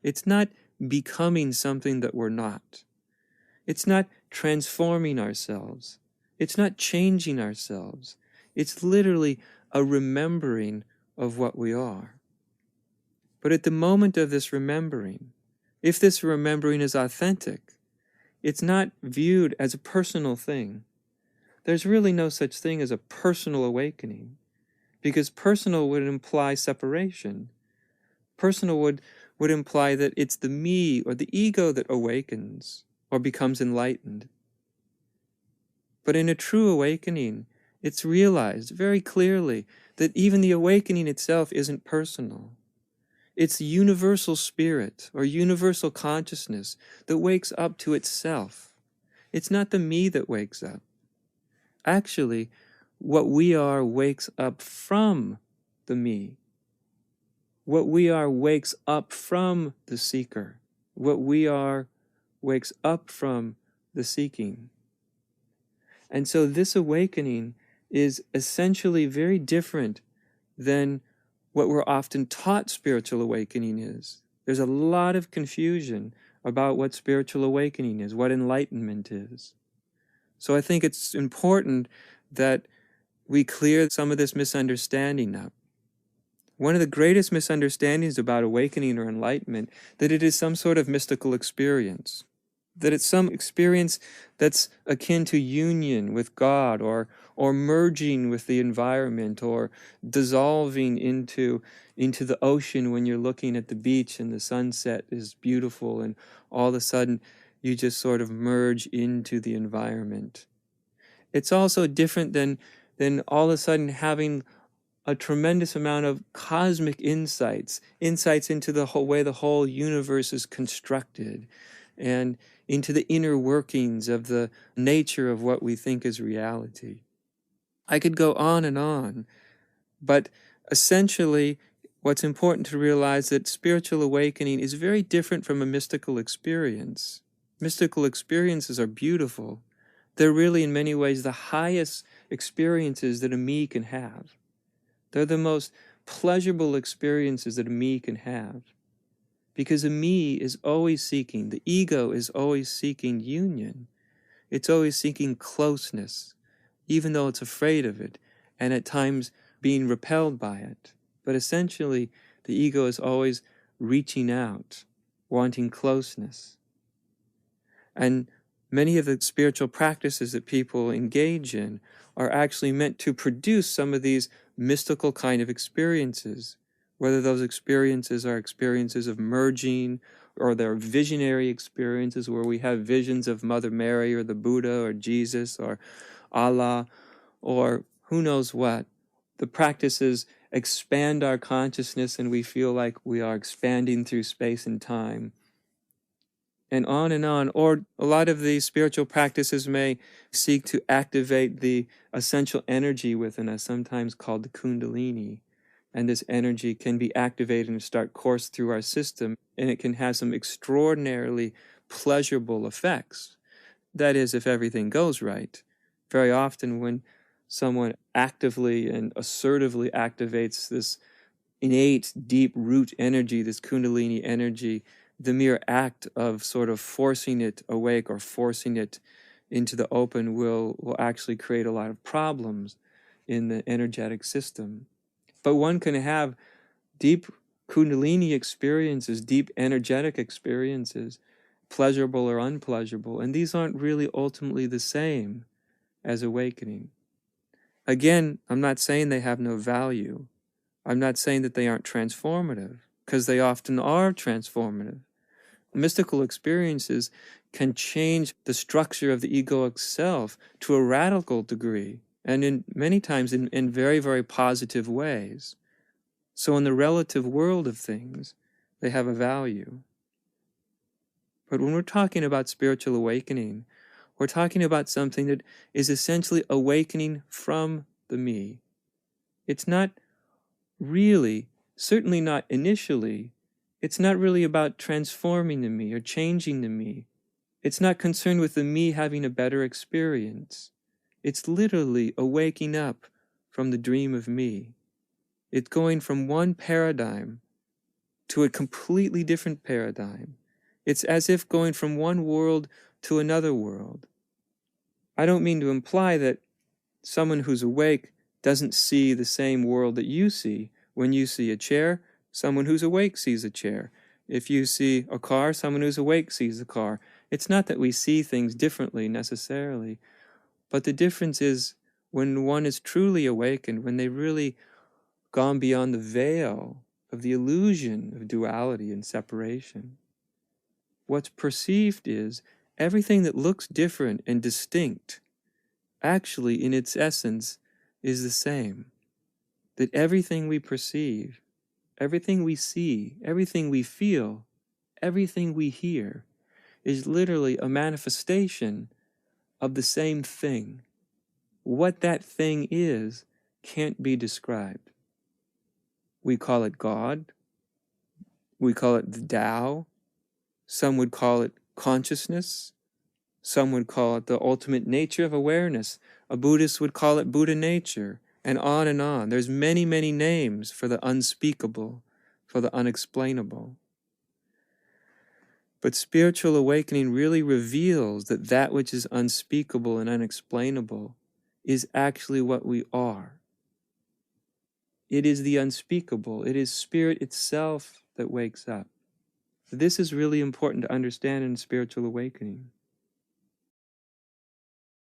It's not becoming something that we're not. It's not transforming ourselves. It's not changing ourselves. It's literally a remembering of what we are. But at the moment of this remembering, if this remembering is authentic, it's not viewed as a personal thing. There's really no such thing as a personal awakening, because personal would imply separation. Personal would imply that it's the me or the ego that awakens or becomes enlightened. But in a true awakening, it's realized very clearly that even the awakening itself isn't personal. It's the universal spirit or universal consciousness that wakes up to itself. It's not the me that wakes up. Actually, what we are wakes up from the me. What we are wakes up from the seeker. What we are wakes up from the seeking. And so this awakening is essentially very different than what we're often taught spiritual awakening is. There's a lot of confusion about what spiritual awakening is, what enlightenment is. So I think it's important that we clear some of this misunderstanding up. One of the greatest misunderstandings about awakening or enlightenment, that it is some sort of mystical experience. That it's some experience that's akin to union with God, or merging with the environment, or dissolving into the ocean when you're looking at the beach and the sunset is beautiful and all of a sudden you just sort of merge into the environment. It's also different than all of a sudden having a tremendous amount of cosmic insights into the whole way the whole universe is constructed, and into the inner workings of the nature of what we think is reality. I could go on, but essentially what's important to realize that spiritual awakening is very different from a mystical experience. Mystical experiences are beautiful. They're really in many ways the highest experiences that a me can have. They're the most pleasurable experiences that a me can have. Because a me is always seeking, the ego is always seeking union. It's always seeking closeness, even though it's afraid of it, and at times being repelled by it. But essentially, the ego is always reaching out, wanting closeness. And many of the spiritual practices that people engage in are actually meant to produce some of these mystical kind of experiences, whether those experiences are experiences of merging, or they're visionary experiences where we have visions of Mother Mary or the Buddha or Jesus or Allah or who knows what. The practices expand our consciousness and we feel like we are expanding through space and time. And on and on. Or a lot of these spiritual practices may seek to activate the essential energy within us, sometimes called the Kundalini. And this energy can be activated and start course through our system, and it can have some extraordinarily pleasurable effects. That is, if everything goes right. Very often when someone actively and assertively activates this innate, deep root energy, this Kundalini energy, the mere act of sort of forcing it awake or forcing it into the open will actually create a lot of problems in the energetic system. But one can have deep Kundalini experiences, deep energetic experiences, pleasurable or unpleasurable, and these aren't really ultimately the same as awakening. Again, I'm not saying they have no value. I'm not saying that they aren't transformative, because they often are transformative. Mystical experiences can change the structure of the egoic self to a radical degree, and in many times in very, very positive ways. So in the relative world of things, they have a value. But when we're talking about spiritual awakening, we're talking about something that is essentially awakening from the me. It's not really, certainly not initially, it's not really about transforming the me or changing the me. It's not concerned with the me having a better experience. It's literally a waking up from the dream of me. It's going from one paradigm to a completely different paradigm. It's as if going from one world to another world. I don't mean to imply that someone who's awake doesn't see the same world that you see. When you see a chair, someone who's awake sees a chair. If you see a car, someone who's awake sees a car. It's not that we see things differently necessarily, but the difference is when one is truly awakened, when they've really gone beyond the veil of the illusion of duality and separation. What's perceived is everything that looks different and distinct actually in its essence is the same. That everything we perceive, everything we see, everything we feel, everything we hear is literally a manifestation of the same thing. What that thing is can't be described. We call it God. We call it the Tao. Some would call it consciousness. Some would call it the ultimate nature of awareness. A Buddhist would call it Buddha nature, and on and on. There's many, many names for the unspeakable, for the unexplainable. But spiritual awakening really reveals that that which is unspeakable and unexplainable is actually what we are. It is the unspeakable. It is spirit itself that wakes up. This is really important to understand in spiritual awakening.